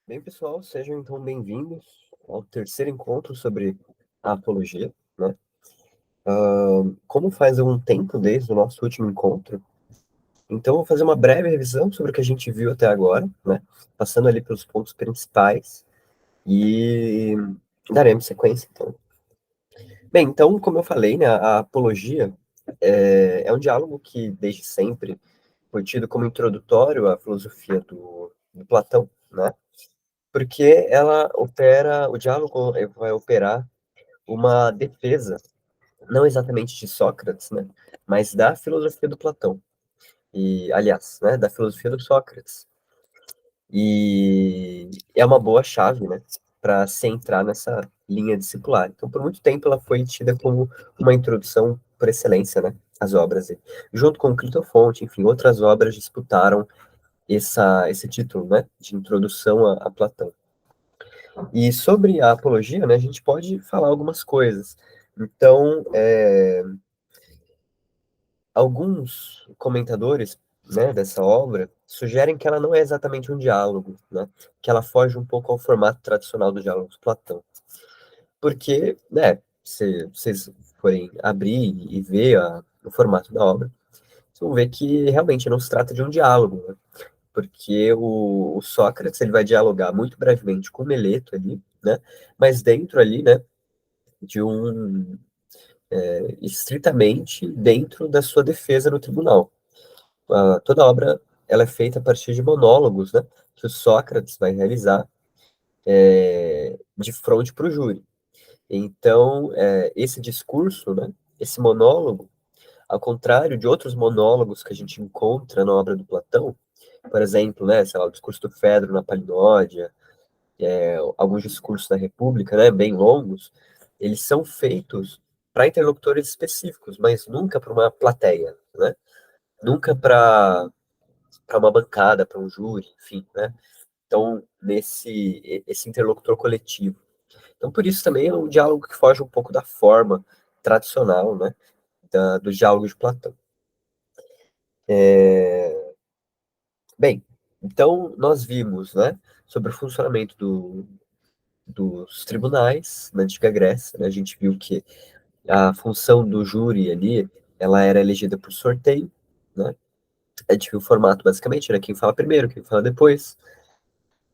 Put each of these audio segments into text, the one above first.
Bem, pessoal, sejam então bem-vindos ao terceiro encontro sobre a apologia, né? Como faz algum tempo desde o nosso último encontro, então vou fazer uma breve revisão sobre o que a gente viu até agora, né? Passando ali pelos pontos principais e daremos sequência, então. Bem, então, como eu falei, né, a apologia é um diálogo que desde sempre foi tido como introdutório à filosofia do Platão, né? Porque o diálogo vai operar uma defesa, não exatamente de Sócrates, né, mas da filosofia do Platão. E, aliás, né, da filosofia do Sócrates. E é uma boa chave, né, para se entrar nessa linha discipular. Então, por muito tempo, ela foi tida como uma introdução por excelência, né, às obras. E, junto com Clitofonte, enfim, outras obras disputaram esse título, né, de introdução a Platão. E sobre a apologia, né, a gente pode falar algumas coisas. Então, alguns comentadores, né, dessa obra sugerem que ela não é exatamente um diálogo, né, que ela foge um pouco ao formato tradicional do diálogo de Platão. Porque, né, se vocês forem abrir e ver o formato da obra, vocês vão ver que realmente não se trata de um diálogo, né, porque o Sócrates ele vai dialogar muito brevemente com o Meleto ali, né, mas dentro ali, né, de estritamente dentro da sua defesa no tribunal. Toda a obra ela é feita a partir de monólogos, né, que o Sócrates vai realizar de frente para o júri. Então, esse discurso, né, esse monólogo, ao contrário de outros monólogos que a gente encontra na obra do Platão, por exemplo, né, sei lá, o discurso do Fedro na Palinódia, alguns discursos da República, né, bem longos, eles são feitos para interlocutores específicos, mas nunca para uma plateia, né? Nunca para uma bancada, para um júri, enfim, né? Então, esse interlocutor coletivo. Então, por isso também é um diálogo que foge um pouco da forma tradicional, né, do diálogo de Platão. Bem, então nós vimos, né, sobre o funcionamento dos tribunais na antiga Grécia, né, a gente viu que a função do júri ali, ela era elegida por sorteio, né, a gente viu o formato basicamente, era quem fala primeiro, quem fala depois,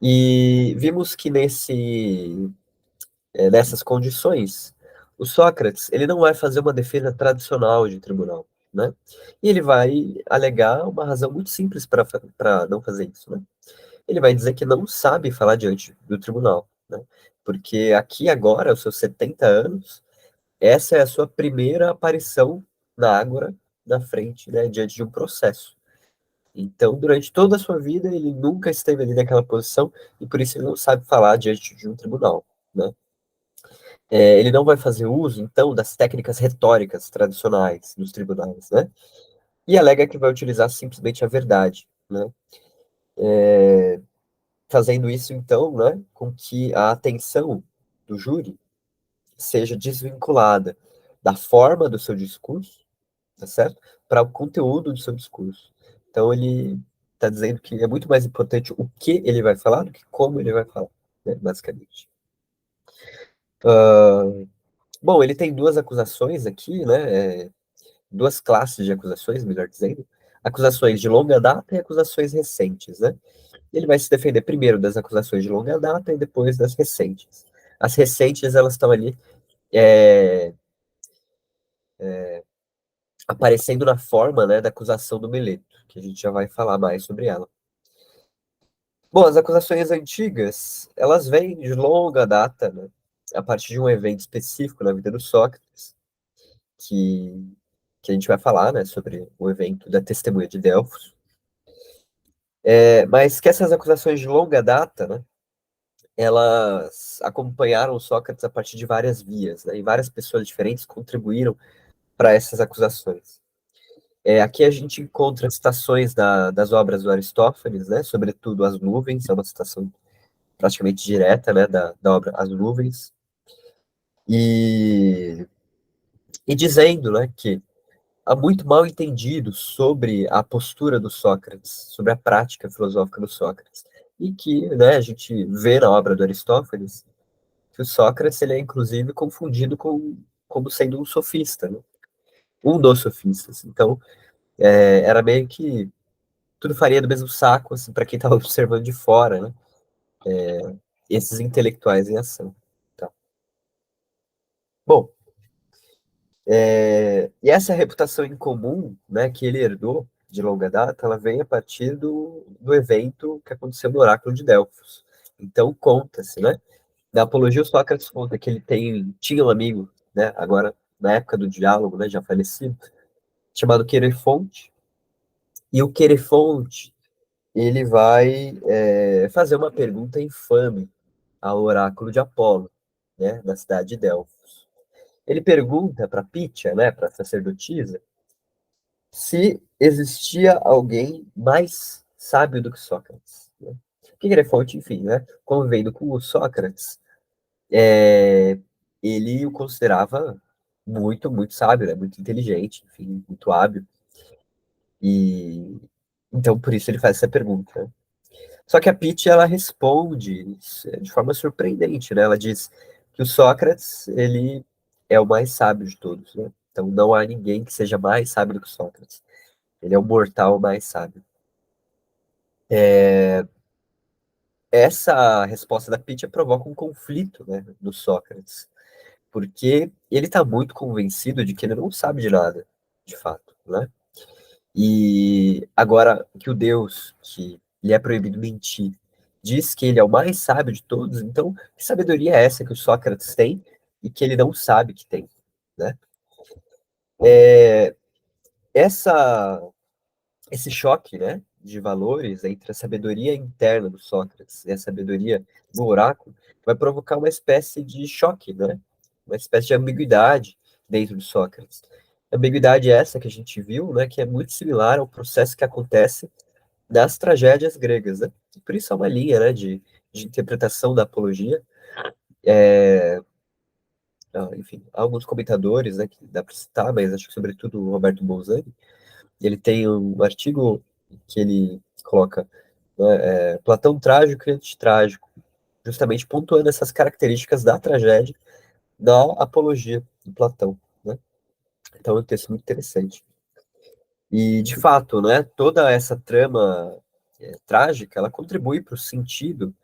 e vimos que nessas condições, o Sócrates, ele não vai fazer uma defesa tradicional de tribunal, né? E ele vai alegar uma razão muito simples para não fazer isso, né? Ele vai dizer que não sabe falar diante do tribunal, né? Porque aqui agora, aos seus 70 anos, essa é a sua primeira aparição na Ágora, na frente, né, diante de um processo. Então, durante toda a sua vida, ele nunca esteve ali naquela posição e por isso ele não sabe falar diante de um tribunal, né? Ele não vai fazer uso, então, das técnicas retóricas tradicionais dos tribunais, né? E alega que vai utilizar simplesmente a verdade, né? Fazendo isso, então, né, com que a atenção do júri seja desvinculada da forma do seu discurso, tá certo? Para o conteúdo do seu discurso. Então, ele está dizendo que é muito mais importante o que ele vai falar do que como ele vai falar, né, basicamente. Bom, ele tem duas acusações aqui, né? Duas classes de acusações, melhor dizendo, acusações de longa data e acusações recentes, né? Ele vai se defender primeiro das acusações de longa data e depois das recentes. As recentes, elas estão ali é, aparecendo na forma, né, da acusação do Meleto, que a gente já vai falar mais sobre ela. Bom, as acusações antigas, elas vêm de longa data, né, a partir de um evento específico na vida do Sócrates, que, que a gente vai falar, né, sobre o evento da testemunha de Delfos. Mas que essas acusações de longa data, né, elas acompanharam Sócrates a partir de várias vias, né, e várias pessoas diferentes contribuíram para essas acusações. Aqui a gente encontra citações das obras do Aristófanes, né, sobretudo As Nuvens, é uma citação praticamente direta, né, da obra As Nuvens, e, e dizendo, né, que há muito mal entendido sobre a postura do Sócrates, sobre a prática filosófica do Sócrates. e que, né, a gente vê na obra do Aristófanes que o Sócrates ele é inclusive confundido como sendo um sofista, né? Um dos sofistas. Então, era meio que tudo faria do mesmo saco, assim, para quem estava observando de fora, né? Esses intelectuais em ação. Tá. Bom, e essa reputação incomum, né, que ele herdou de longa data, ela vem a partir do evento que aconteceu no Oráculo de Delfos. Então, conta-se, né? Na Apologia, o Sócrates conta que ele tinha um amigo, né, agora, na época do diálogo, né, já falecido, chamado Querefonte, e o Querefonte, ele vai fazer uma pergunta infame ao oráculo de Apolo, né, na cidade de Delfos. Ele pergunta para Pitia, né, para a sacerdotisa, se existia alguém mais sábio do que Sócrates. Né? Que Querefonte, enfim, né, convivendo com o Sócrates, é, ele o considerava muito, muito sábio, né, muito inteligente, enfim, muito hábil. E então por isso ele faz essa pergunta. Né? Só que a Pitt, ela responde de forma surpreendente, né? Ela diz que o Sócrates, ele é o mais sábio de todos, né? Então não há ninguém que seja mais sábio do que Sócrates. Ele é o mortal mais sábio. Essa resposta da Pitt provoca um conflito, né, do Sócrates, porque ele está muito convencido de que ele não sabe de nada, de fato, né? E agora que o Deus, que lhe é proibido mentir, diz que ele é o mais sábio de todos, então que sabedoria é essa que o Sócrates tem e que ele não sabe que tem, né? Essa, esse choque, né, de valores entre a sabedoria interna do Sócrates e a sabedoria do oráculo vai provocar uma espécie de choque, né? Uma espécie de ambiguidade dentro do Sócrates. Ambiguidade essa que a gente viu, né, que é muito similar ao processo que acontece das tragédias gregas, né? Por isso é uma linha, né, de interpretação da apologia. Enfim, há alguns comentadores, né, que dá para citar, mas acho que sobretudo o Roberto Bolzani, ele tem um artigo que ele coloca, né, Platão trágico e antitrágico, justamente pontuando essas características da tragédia da apologia de Platão, né? Então é um texto muito interessante. E, de fato, né, toda essa trama trágica, ela contribui para o sentido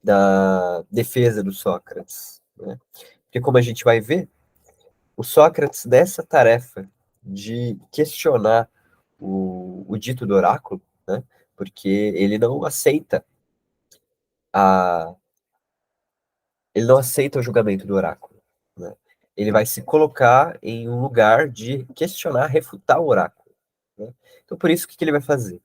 da defesa do Sócrates, né? Porque, como a gente vai ver, o Sócrates, dessa tarefa de questionar o dito do oráculo, né? Porque a, ele não aceita o julgamento do oráculo, né? Ele vai se colocar em um lugar de questionar, refutar o oráculo, né? Então, por isso, o que ele vai fazer?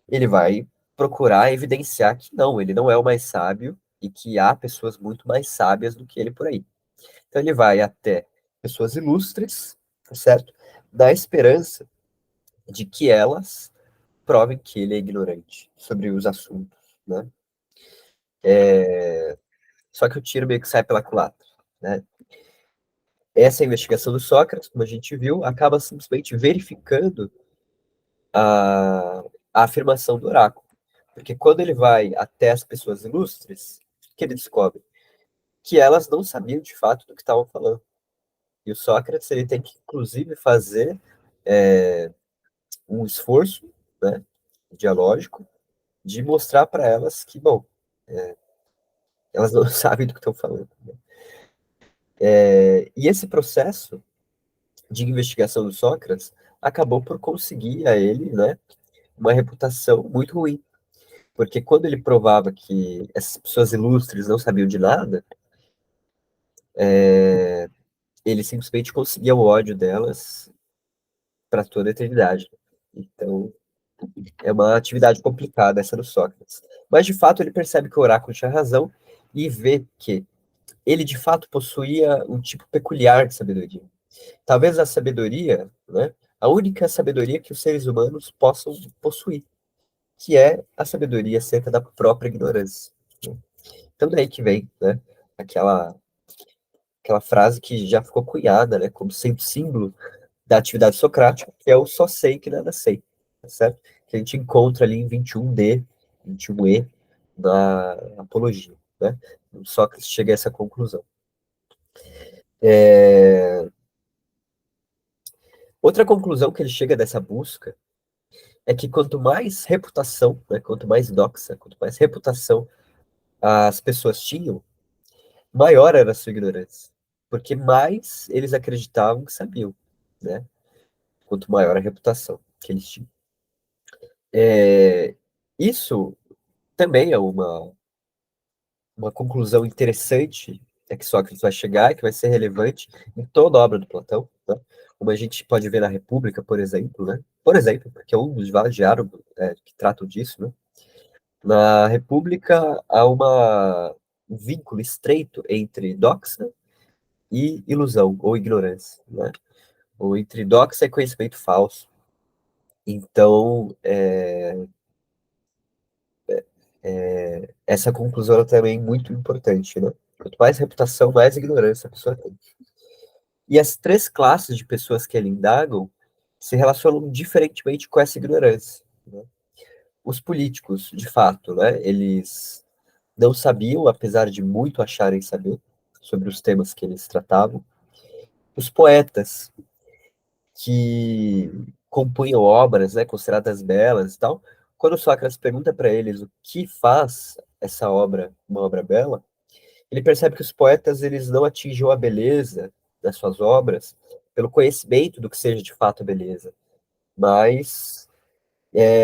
Ele vai procurar evidenciar que não, ele não é o mais sábio e que há pessoas muito mais sábias do que ele por aí. Então ele vai até pessoas ilustres, tá certo? Da esperança de que elas provem que ele é ignorante sobre os assuntos, né? Só que o tiro meio que sai pela culatra, né? Essa investigação do Sócrates, como a gente viu, acaba simplesmente verificando a afirmação do oráculo. Porque quando ele vai até as pessoas ilustres, o que ele descobre? Que elas não sabiam de fato do que estavam falando. E o Sócrates ele tem que, inclusive, fazer um esforço, né, dialógico, de mostrar para elas que, bom, elas não sabem do que estão falando. Né? E esse processo de investigação do Sócrates acabou por conseguir a ele, né, uma reputação muito ruim. Porque quando ele provava que essas pessoas ilustres não sabiam de nada, ele simplesmente conseguia o ódio delas para toda a eternidade. Então, é uma atividade complicada essa do Sócrates. Mas, de fato, ele percebe que o oráculo tinha razão e vê que ele, de fato, possuía um tipo peculiar de sabedoria. Talvez a sabedoria, né, a única sabedoria que os seres humanos possam possuir, que é a sabedoria acerca da própria ignorância. Então, daí que vem, né, aquela, aquela frase que já ficou cunhada, né, como sendo símbolo da atividade socrática, que é o só sei que nada sei, tá certo? Que a gente encontra ali em 21D, 21E, na apologia, né? Sócrates chega a essa conclusão. É, Outra conclusão que ele chega dessa busca é que quanto mais reputação, né, quanto mais doxa, quanto mais reputação as pessoas tinham, maior era a sua ignorância, porque mais eles acreditavam que sabiam, né? Quanto maior a reputação que eles tinham. É, Isso também é uma conclusão interessante que Sócrates vai chegar, que vai ser relevante em toda a obra do Platão, né? Como a gente pode ver na República, por exemplo, né? Por exemplo, porque é um dos vários diálogos que tratam disso, né? Na República há um vínculo estreito entre doxa e ilusão ou ignorância, né? Ou entre doxa e conhecimento falso. Então, essa conclusão é também muito importante, né? Quanto mais reputação, mais ignorância a pessoa tem. E as três classes de pessoas que ele indagam se relacionam diferentemente com essa ignorância, né? Os políticos, de fato, né? Eles não sabiam, apesar de muito acharem saber sobre os temas que eles tratavam. Os poetas, que compunham obras, né, consideradas belas e tal, quando Sócrates pergunta para eles o que faz essa obra uma obra bela, ele percebe que os poetas eles não atingiam a beleza das suas obras pelo conhecimento do que seja de fato a beleza, mas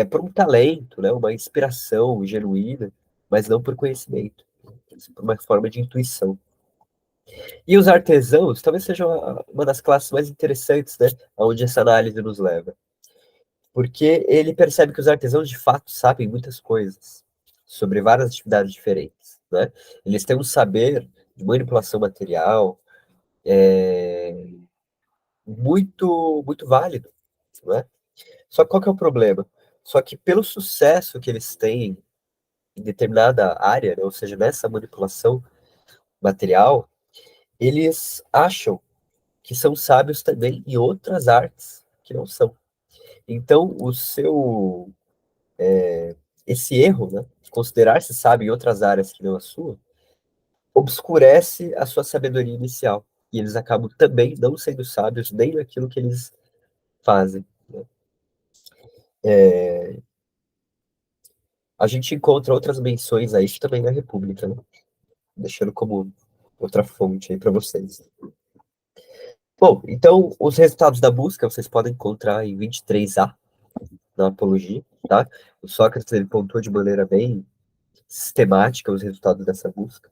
por um talento, né, uma inspiração genuína, mas não por conhecimento, por uma forma de intuição. E os artesãos talvez sejam uma das classes mais interessantes, né, aonde essa análise nos leva, porque ele percebe que os artesãos de fato sabem muitas coisas sobre várias atividades diferentes, né? Eles têm um saber de manipulação material muito válido, né? Só que qual que é o problema? Só que pelo sucesso que eles têm em determinada área, né, ou seja, nessa manipulação material, eles acham que são sábios também em outras artes que não são. Então, esse erro, né, de considerar-se sábio em outras áreas que não a sua, obscurece a sua sabedoria inicial. E eles acabam também não sendo sábios nem naquilo que eles fazem, né? A gente encontra outras menções a isso também na República, né? Deixando como outra fonte aí para vocês. Bom, então os resultados da busca vocês podem encontrar em 23A na Apologia, tá? O Sócrates ele pontuou de maneira bem sistemática os resultados dessa busca.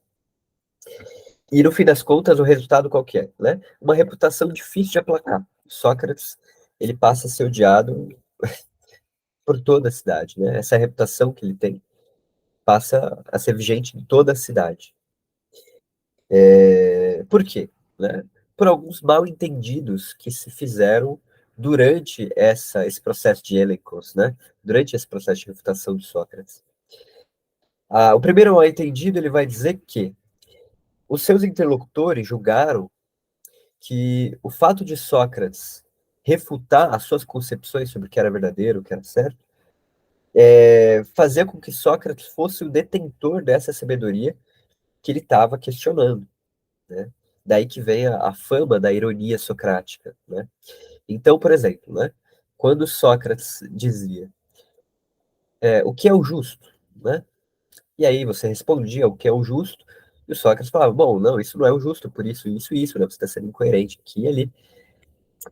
E no fim das contas, o resultado qual que é, né? Uma reputação difícil de aplacar. Sócrates, ele passa a ser odiado por toda a cidade, né? Essa reputação que ele tem passa a ser vigente em toda a cidade. Por quê? Né? Por alguns mal-entendidos que se fizeram durante esse processo de elencos, né? Durante esse processo de refutação de Sócrates. O primeiro mal-entendido, ele vai dizer que os seus interlocutores julgaram que o fato de Sócrates refutar as suas concepções sobre o que era verdadeiro, o que era certo, fazia com que Sócrates fosse o detentor dessa sabedoria que ele estava questionando, né? Daí que vem a fama da ironia socrática, né? Então, por exemplo, né? Quando Sócrates dizia o que é o justo, né? E aí você respondia o que é o justo, e o Sócrates falava, bom, não, isso não é o justo, por isso e isso, né? Você está sendo incoerente aqui e ali.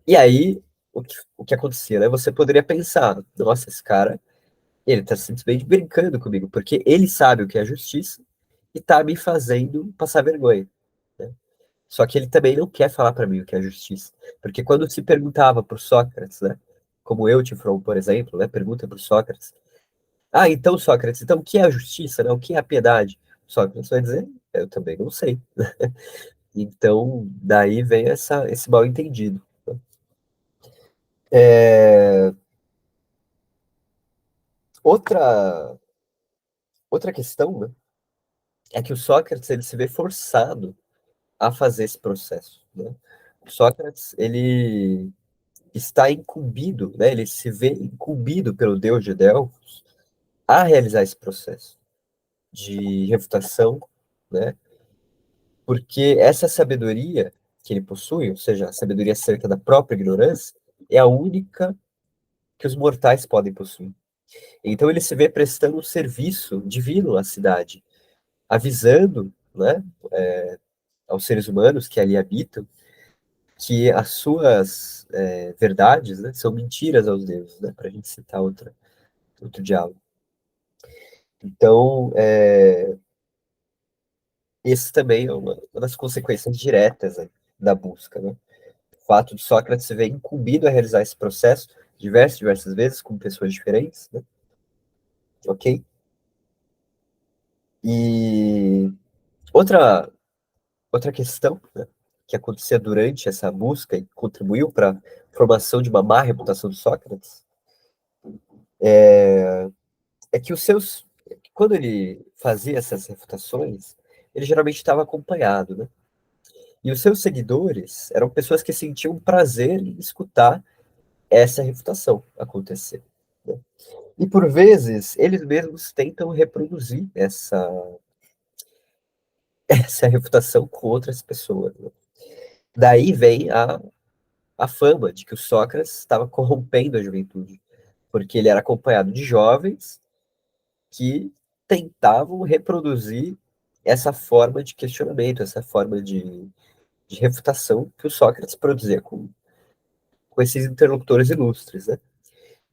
E aí, o que acontecia, né? Você poderia pensar, nossa, esse cara, ele tá simplesmente brincando comigo, porque ele sabe o que é justiça e tá me fazendo passar vergonha, né? Só que ele também não quer falar para mim o que é justiça, porque quando se perguntava por Sócrates, né? Como eu, Tifron, por exemplo, né? Pergunta para Sócrates, então, Sócrates, então o que é a justiça, né? O que é a piedade? Sócrates vai dizer, eu também não sei. Então, daí vem esse mal-entendido. É, outra, outra questão, né, é que o Sócrates ele se vê forçado a fazer esse processo, né? O Sócrates ele está incumbido, né? Ele se vê incumbido pelo Deus de Delfos a realizar esse processo. de refutação, né? Porque essa sabedoria que ele possui, ou seja, a sabedoria acerca da própria ignorância, é a única que os mortais podem possuir. Então ele se vê prestando um serviço divino à cidade, avisando, né, aos seres humanos que ali habitam que as suas verdades, né, são mentiras aos deuses, né, para a gente citar outro diálogo. Então, esse também é uma das consequências diretas, né, da busca, né? O fato de Sócrates se ver incumbido a realizar esse processo diversas vezes com pessoas diferentes, né? Ok? E outra questão, né, que acontecia durante essa busca e contribuiu para a formação de uma má reputação de Sócrates é que quando ele fazia essas refutações, ele geralmente estava acompanhado, né? E os seus seguidores eram pessoas que sentiam prazer em escutar essa refutação acontecer, né? E por vezes eles mesmos tentam reproduzir essa refutação com outras pessoas, né? Daí vem a fama de que o Sócrates estava corrompendo a juventude, porque ele era acompanhado de jovens que tentavam reproduzir essa forma de questionamento, essa forma de refutação que o Sócrates produzia com esses interlocutores ilustres, né?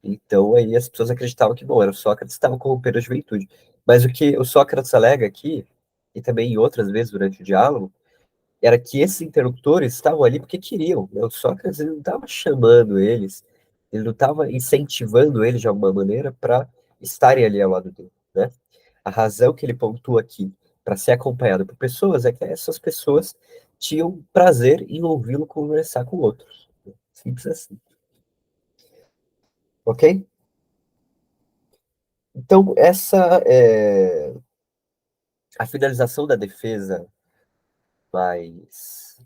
Então aí as pessoas acreditavam que, bom, era o Sócrates que estava corrompendo a juventude. Mas o que o Sócrates alega aqui, e também em outras vezes durante o diálogo, era que esses interlocutores estavam ali porque queriam, né? O Sócrates ele não estava chamando eles, ele não estava incentivando eles de alguma maneira para estarem ali ao lado dele, né? A razão que ele pontua aqui para ser acompanhado por pessoas é que essas pessoas tinham prazer em ouvi-lo conversar com outros. Simples assim, ok? Então, essa é a finalização da defesa mais,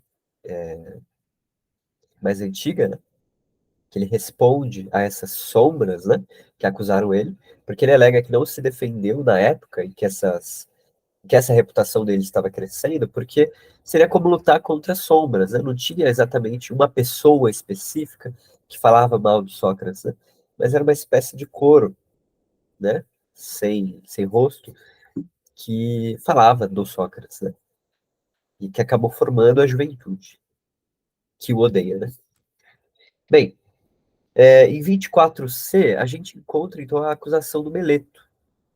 mais antiga, né? Que ele responde a essas sombras, né? Que acusaram ele, porque ele alega que não se defendeu na época em que essa reputação dele estava crescendo, porque seria como lutar contra sombras, né? Não tinha exatamente uma pessoa específica que falava mal de Sócrates, né? Mas era uma espécie de coro, né? Sem rosto, que falava do Sócrates, né? E que acabou formando a juventude, que o odeia, né? Bem, em 24C, a gente encontra, então, a acusação do Meleto,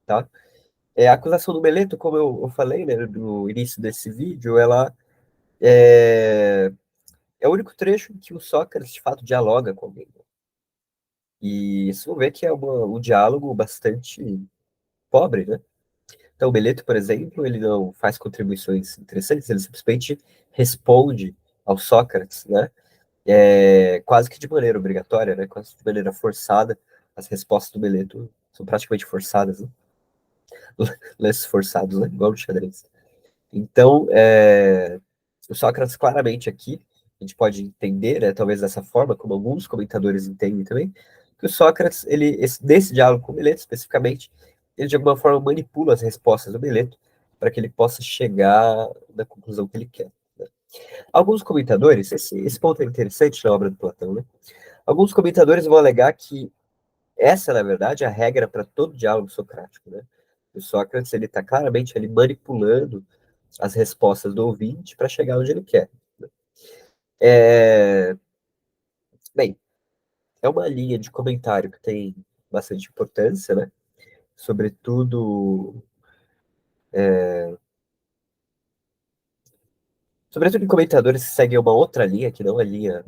tá? A acusação do Meleto, como eu falei, né, no início desse vídeo, ela é o único trecho em que o Sócrates, de fato, dialoga com alguém. E isso vê que é um diálogo bastante pobre, né? Então, o Meleto, por exemplo, ele não faz contribuições interessantes, ele simplesmente responde ao Sócrates, né? Quase que de maneira obrigatória, né? Quase de maneira forçada. As respostas do Meleto são praticamente forçadas, né? Lances forçados, né? Igual no xadrez. Então, o Sócrates claramente aqui, a gente pode entender, né, talvez dessa forma, como alguns comentadores entendem também, que o Sócrates, nesse diálogo com o Mileto especificamente, ele de alguma forma manipula as respostas do Mileto para que ele possa chegar na conclusão que ele quer, né? Alguns comentadores, esse ponto é interessante na obra do Platão, né? Alguns comentadores vão alegar que essa, na verdade, é a regra para todo diálogo socrático, né? O Sócrates, ele está claramente ali manipulando as respostas do ouvinte para chegar onde ele quer. É, bem, é uma linha de comentário que tem bastante importância, né? Sobretudo, sobretudo em comentadores que seguem uma outra linha, que não a linha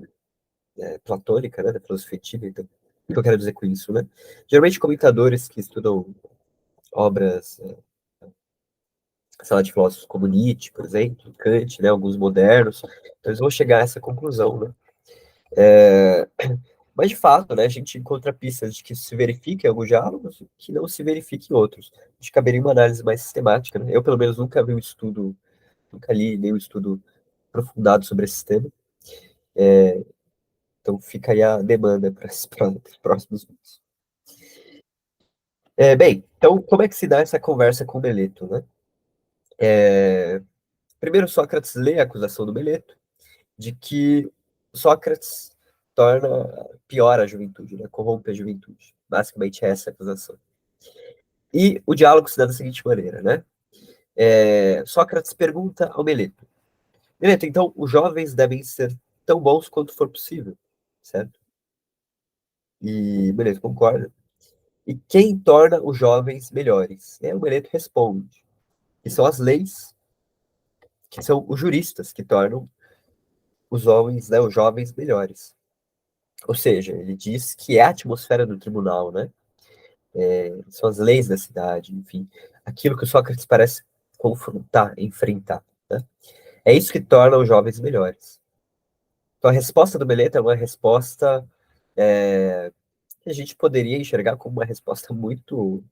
platônica, né, da filosofia antiga. Então, o que eu quero dizer com isso, né? Geralmente comentadores que estudam obras, sei lá, de filósofos como Nietzsche, por exemplo, Kant, né, alguns modernos, então eles vão chegar a essa conclusão, né? Mas, de fato, né, a gente encontra pistas de que se verifica em alguns diálogos e que não se verifica em outros. Acho que caberia uma análise mais sistemática, né? Eu, pelo menos, nunca vi um estudo, nunca li nenhum estudo aprofundado sobre esse tema. Então, fica aí a demanda para os próximos vídeos. Bem, então como é que se dá essa conversa com o Meleto, né? Primeiro, Sócrates lê a acusação do Meleto de que Sócrates piora a juventude, né? Corrompe a juventude. Basicamente é essa a acusação. E o diálogo se dá da seguinte maneira, né? Sócrates pergunta ao Meleto: Meleto, então os jovens devem ser tão bons quanto for possível, certo? E Meleto concorda. E quem torna os jovens melhores? O Meleto responde que são as leis, que são os juristas que tornam os homens, né, os jovens melhores. Ou seja, ele diz que é a atmosfera do tribunal, né? São as leis da cidade, enfim, aquilo que o Sócrates parece confrontar, enfrentar, né? É isso que torna os jovens melhores. Então, a resposta do Meleto é uma resposta que a gente poderia enxergar como uma resposta muito,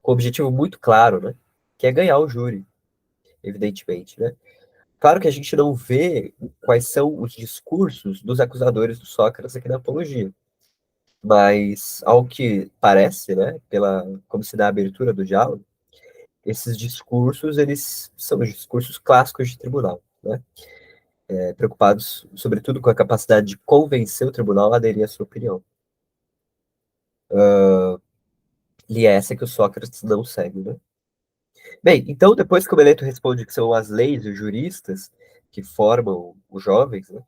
com um objetivo muito claro, né? Que é ganhar o júri, evidentemente, né? Claro que a gente não vê quais são os discursos dos acusadores do Sócrates aqui na apologia, mas ao que parece, né, pela como se dá a abertura do diálogo, esses discursos eles são os discursos clássicos de tribunal, né, preocupados sobretudo com a capacidade de convencer o tribunal a aderir à sua opinião. E é essa que o Sócrates não segue, né? Bem, então depois que o Meleto responde que são as leis e os juristas que formam os jovens, né,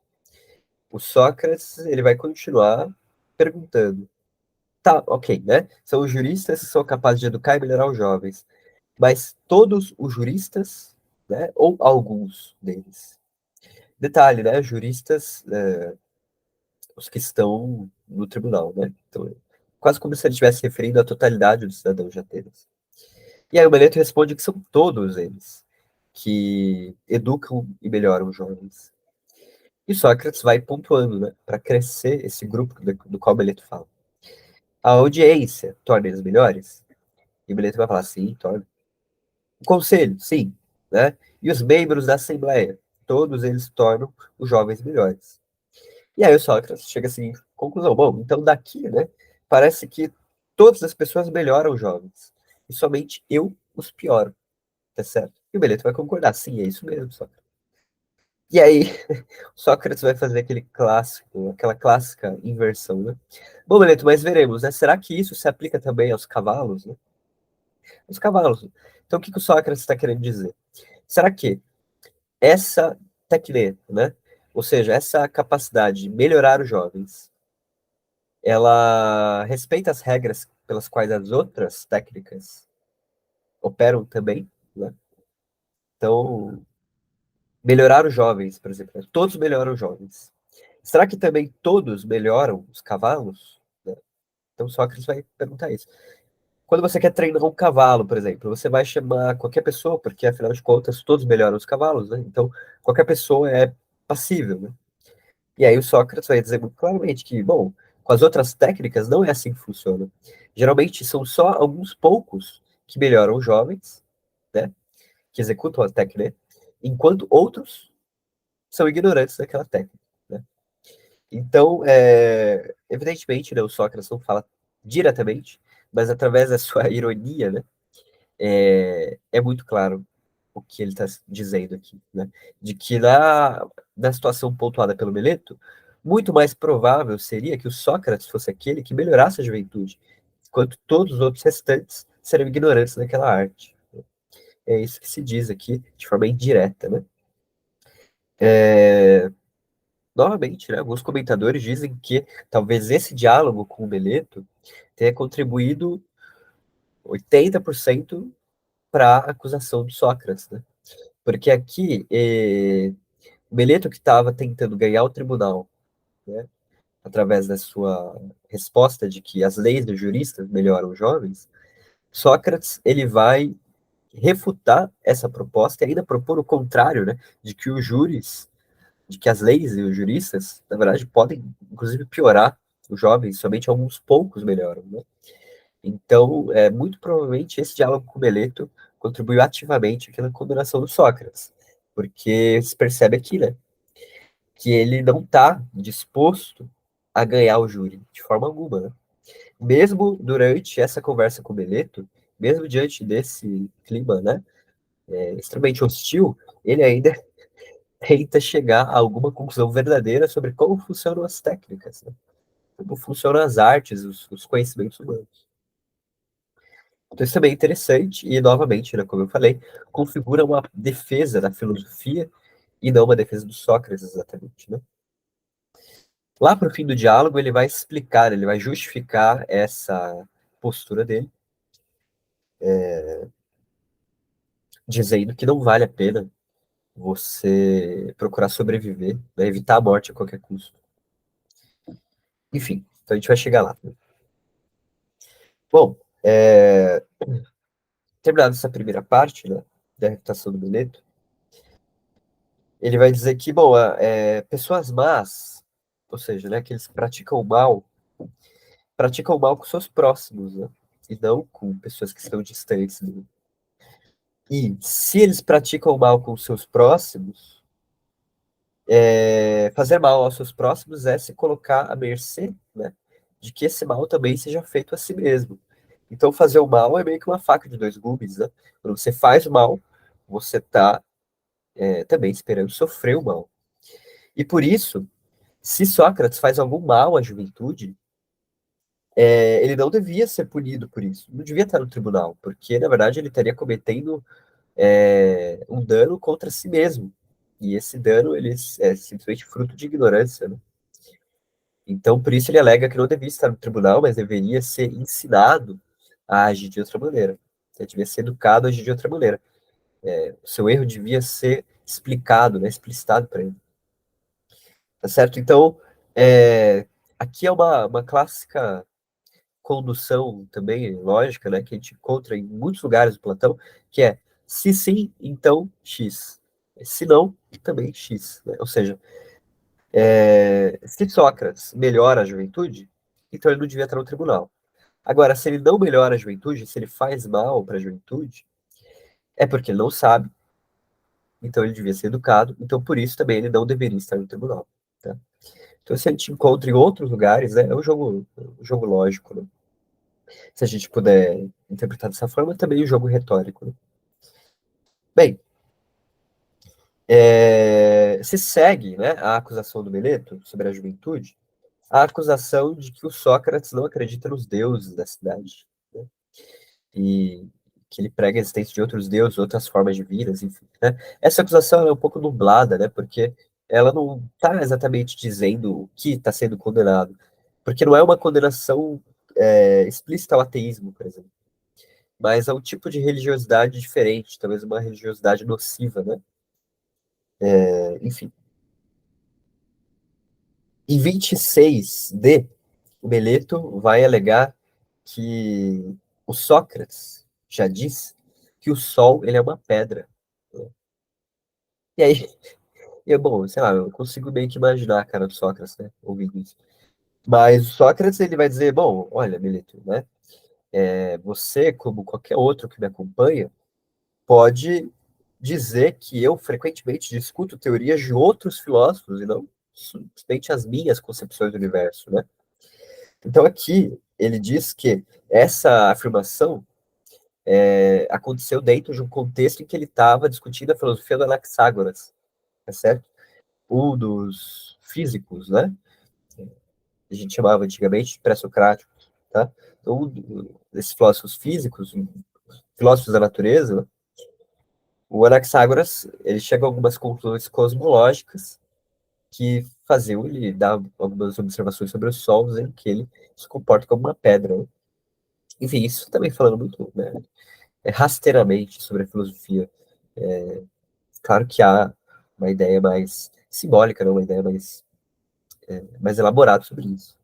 o Sócrates ele vai continuar perguntando. Tá, ok, né? São os juristas que são capazes de educar e melhorar os jovens. Mas todos os juristas, né? Ou alguns deles. Detalhe, né? Juristas, os que estão no tribunal, né? Então, quase como se ele estivesse referindo à totalidade dos cidadãos de Atenas. E aí o Meleto responde que são todos eles que educam e melhoram os jovens. E Sócrates vai pontuando, né? Para crescer esse grupo do qual o Meleto fala. A audiência torna eles melhores? E o Meleto vai falar, sim, torna. O conselho, sim, né? E os membros da Assembleia, todos eles tornam os jovens melhores. E aí o Sócrates chega assim, conclusão, bom, então daqui, né, parece que todas as pessoas melhoram os jovens, e somente eu os pioro, tá certo? E o Meleto vai concordar, sim, é isso mesmo, Sócrates. E aí, Sócrates vai fazer aquele clássico, aquela clássica inversão, né? Bom, Meleto, mas veremos, né? Será que isso se aplica também aos cavalos, né? Os cavalos. Então, o que que o Sócrates está querendo dizer? Será que essa técnica, né? Ou seja, essa capacidade de melhorar os jovens, ela respeita as regras pelas quais as outras técnicas operam também, né? Então, melhorar os jovens, por exemplo, né? Todos melhoram os jovens. Será que também todos melhoram os cavalos? Né? Então, Sócrates vai perguntar isso. Quando você quer treinar um cavalo, por exemplo, você vai chamar qualquer pessoa, porque afinal de contas todos melhoram os cavalos, né? Então, qualquer pessoa é passível, né? E aí o Sócrates vai dizer muito claramente que, bom, com as outras técnicas não é assim que funciona. Geralmente são só alguns poucos que melhoram os jovens, né, que executam a técnica, enquanto outros são ignorantes daquela técnica, né? Então, evidentemente, né, o Sócrates não fala diretamente, mas através da sua ironia, né, é muito claro o que ele está dizendo aqui, né? De que na situação pontuada pelo Meleto, muito mais provável seria que o Sócrates fosse aquele que melhorasse a juventude, enquanto todos os outros restantes seriam ignorantes daquela arte. É isso que se diz aqui de forma indireta, né? Novamente, né, alguns comentadores dizem que talvez esse diálogo com o Meleto tenha contribuído 80% para a acusação do Sócrates, né? Porque aqui o Meleto que estava tentando ganhar o tribunal, né, através da sua resposta de que as leis dos juristas melhoram os jovens, Sócrates ele vai refutar essa proposta e ainda propor o contrário, né, de que os júris, de que as leis e os juristas, na verdade, podem inclusive piorar os jovens, somente alguns poucos melhoram, né? Então, muito provavelmente esse diálogo com Meleto contribuiu ativamente aqui na condenação do Sócrates, porque se percebe aqui, né, que ele não está disposto a ganhar o júri, de forma alguma, né? mesmo durante essa conversa com o Meleto, mesmo diante desse clima, né, extremamente hostil, ele ainda tenta chegar a alguma conclusão verdadeira sobre como funcionam as técnicas, né? Como funcionam as artes, os conhecimentos humanos. Então isso também é interessante e, novamente, né, como eu falei, configura uma defesa da filosofia e não uma defesa do Sócrates, exatamente, né? Lá para o fim do diálogo, ele vai explicar, ele vai justificar essa postura dele, dizendo que não vale a pena você procurar sobreviver, né, evitar a morte a qualquer custo. Enfim, então a gente vai chegar lá. Bom, terminada essa primeira parte, né, da refutação do Mileto, ele vai dizer que, bom, pessoas más, ou seja, né, aqueles que praticam o mal com seus próximos, né, e não com pessoas que estão distantes dele. E se eles praticam o mal com seus próximos, fazer mal aos seus próximos é se colocar à mercê, né, de que esse mal também seja feito a si mesmo. Então, fazer o mal é meio que uma faca de dois gumes, né? Quando você faz o mal, você está também esperando sofrer o mal. E por isso, se Sócrates faz algum mal à juventude, ele não devia ser punido por isso. Não devia estar no tribunal, porque, na verdade, ele estaria cometendo um dano contra si mesmo. E esse dano, ele é simplesmente fruto de ignorância, né? Então, por isso ele alega que não devia estar no tribunal, mas deveria ser ensinado a agir de outra maneira. Ele devia ser educado a agir de outra maneira. O seu erro devia ser explicado, né, explicitado para ele. Tá certo? Então, aqui é uma clássica condução também lógica, né, que a gente encontra em muitos lugares do Platão, que é se sim, então X. Se não, também X. Né? Ou seja, se Sócrates melhora a juventude, então ele não devia estar no tribunal. Agora, se ele não melhora a juventude, se ele faz mal para a juventude, é porque ele não sabe, então ele devia ser educado, então por isso também ele não deveria estar no tribunal. Tá? Então, se a gente encontra em outros lugares, né, é um jogo lógico, né? Se a gente puder interpretar dessa forma, também um jogo retórico. Né? Bem, se segue, né, a acusação do Meleto sobre a juventude, a acusação de que o Sócrates não acredita nos deuses da cidade, né? E que ele prega a existência de outros deuses, outras formas divinas, enfim. Né? Essa acusação é um pouco nublada, né? Porque ela não está exatamente dizendo o que está sendo condenado, porque não é uma condenação explícita ao ateísmo, por exemplo, mas a um tipo de religiosidade diferente, talvez uma religiosidade nociva, né? Enfim. Em 26D, o Meleto vai alegar que o Sócrates já disse que o Sol ele é uma pedra. Né? E aí, bom, sei lá, eu consigo meio que imaginar a cara do Sócrates, né, ouvindo isso. Mas o Sócrates ele vai dizer, bom, olha, Meleto, né, você, como qualquer outro que me acompanha, pode dizer que eu frequentemente discuto teorias de outros filósofos e não simplesmente as minhas concepções do universo, né? Então aqui ele diz que essa afirmação aconteceu dentro de um contexto em que ele estava discutindo a filosofia do Anaxágoras, tá certo? Um dos físicos, né? A gente chamava antigamente de pré-socráticos, tá? Então, esses filósofos físicos, filósofos da natureza, né? O Anaxágoras, ele chega a algumas conclusões cosmológicas que faziam ele dar algumas observações sobre o Sol, dizendo que ele se comporta como uma pedra. Né? Enfim, isso também falando muito, né, rasteiramente sobre a filosofia. Claro que há uma ideia mais simbólica, né, uma ideia mais elaborada sobre isso.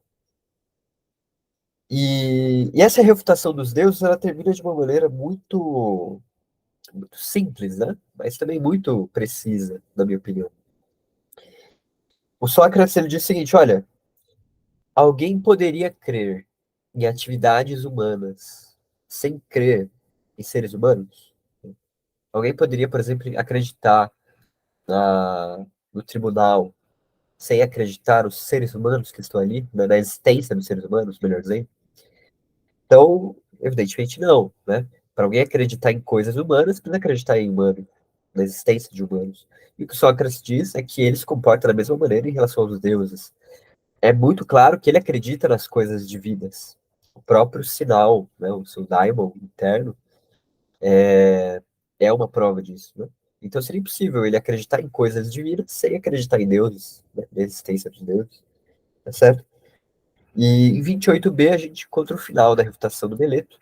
E essa refutação dos deuses, ela termina de uma maneira muito simples, né? Mas também muito precisa, na minha opinião. O Sócrates ele diz o seguinte: olha, alguém poderia crer em atividades humanas sem crer em seres humanos? Alguém poderia, por exemplo, acreditar no tribunal sem acreditar os seres humanos que estão ali, na existência dos seres humanos, melhor dizendo? Então, evidentemente não, né? Para alguém acreditar em coisas humanas, precisa acreditar em humano, na existência de humanos. E o que Sócrates diz é que ele se comporta da mesma maneira em relação aos deuses. É muito claro que ele acredita nas coisas divinas. O próprio sinal, né, o seu daimon interno, é uma prova disso, né? Então seria impossível ele acreditar em coisas divinas sem acreditar em deuses, né, na existência dos deuses, tá certo? E em 28b a gente encontra o final da refutação do Meleto,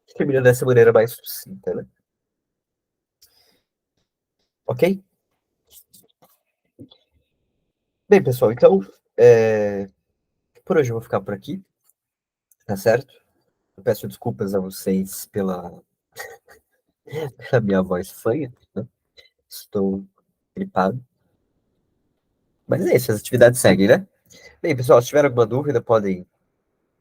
que termina dessa maneira mais sucinta, né? Ok? Bem, pessoal, então, é, por hoje eu vou ficar por aqui, tá certo? Eu peço desculpas a vocês pela minha voz fanha, né? Estou gripado. Mas é isso, as atividades seguem, né? Bem, pessoal, se tiver alguma dúvida, podem,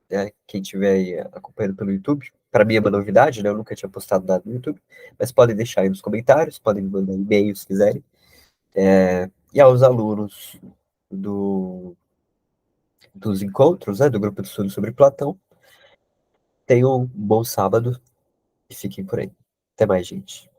né, quem estiver aí acompanhando pelo YouTube, para mim é uma novidade, né? Eu nunca tinha postado nada no YouTube, mas podem deixar aí nos comentários, podem me mandar e-mail se quiserem. E aos alunos do, dos encontros, né, do grupo de estudo sobre Platão, tenham um bom sábado e fiquem por aí. Até mais, gente.